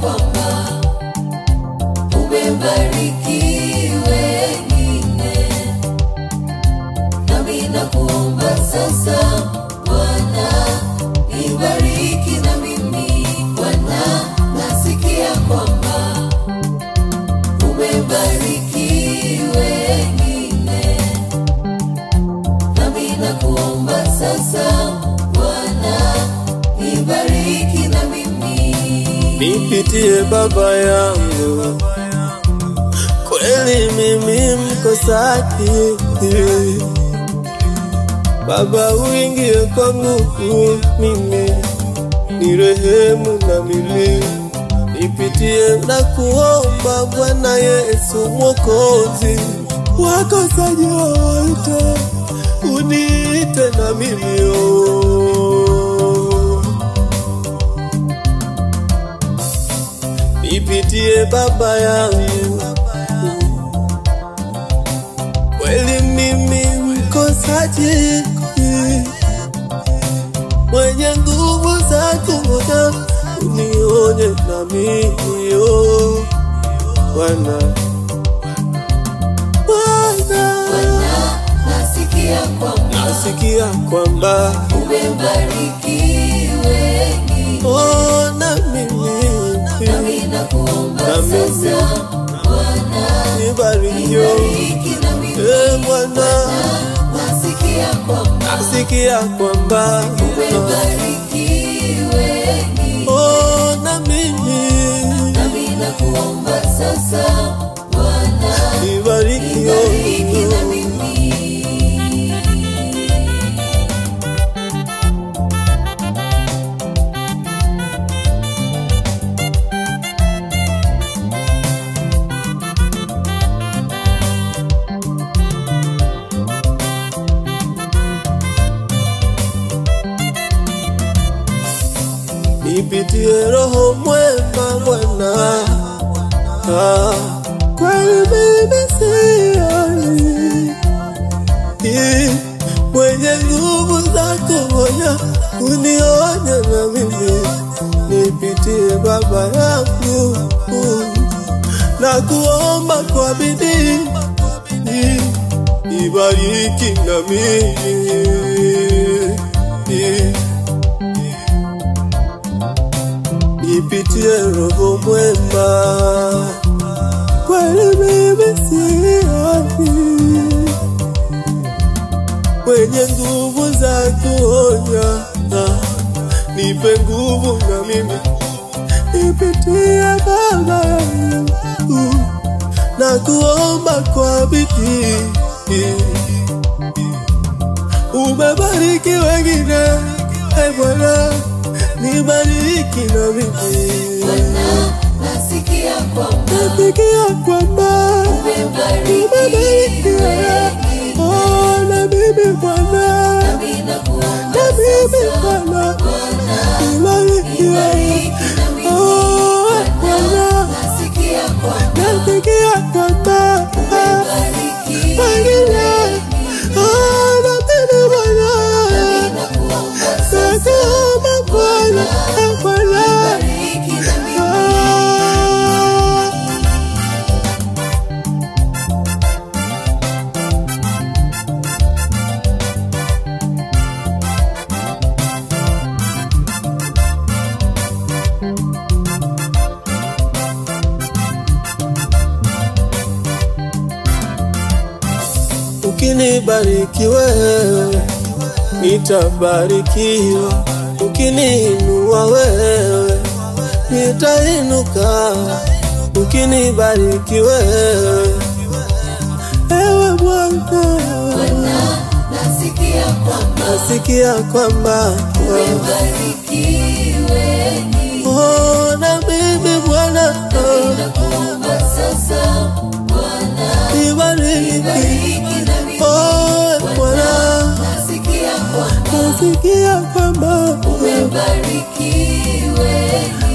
kwamba umebariki wengine, nami nakuomba sasa Bwana nibariki na mimi. Bwana, nasikia kwamba umebariki wengine, nami nakuomba sasa Bwana nibariki na mimi. Nipitie Baba yangu, kweli mimi mkosaji. Baba uingie kwangu mimi, nirehemu na mimi. Nipitie na kuomba Bwana Yesu Mwokozi, wakosaji wote uniite na mimi. Nipitie Baba yangu, kweli mimi mkosaji, mwenye nguvu za kungoja, unionye na mimi. Bwana, nasikia kwamba umebariki wengine, na mimi nakuomba sasa Bwana nibariki na mimi. Bwana, nasikia kwamba umebariki wengine, na mimi nakuomba sasa Bwana nibariki na mimi. Nipitie Roho mwema Bwana, kweli mimi sioni, mwenye nguvu za kuponya, unionye na mimi. Nipitie Baba yangu, na kuomba kwa bidii, nibariki na mimi. Nipitie Roho mwema, kweli mimi sioni, mwenye nguvu za kuonya, nipe nguvu na mimi. Nipitie Baba yangu, na kuomba kwa bidii, umebariki wengine, Bwana nibariki na mimi. Bwana, nasikia kwamba umebariki wengine, na mimi Bwana, na mimi Bwana nibariki wengine. Bwana, nasikia kwamba umebariki wengine, na mimi Bwana nakuomba Bwana. Ukinibariki wewe, nitabarikiwa. Ukiniinua wewe, nitainuka. Ukinibariki wewe, ewe Bwana, nasikia kwamba umebariki wengine, na mimi Bwana nakuomba sasa Bwana nibariki na mimi. Bwana, nasikia kwamba umebariki wengine,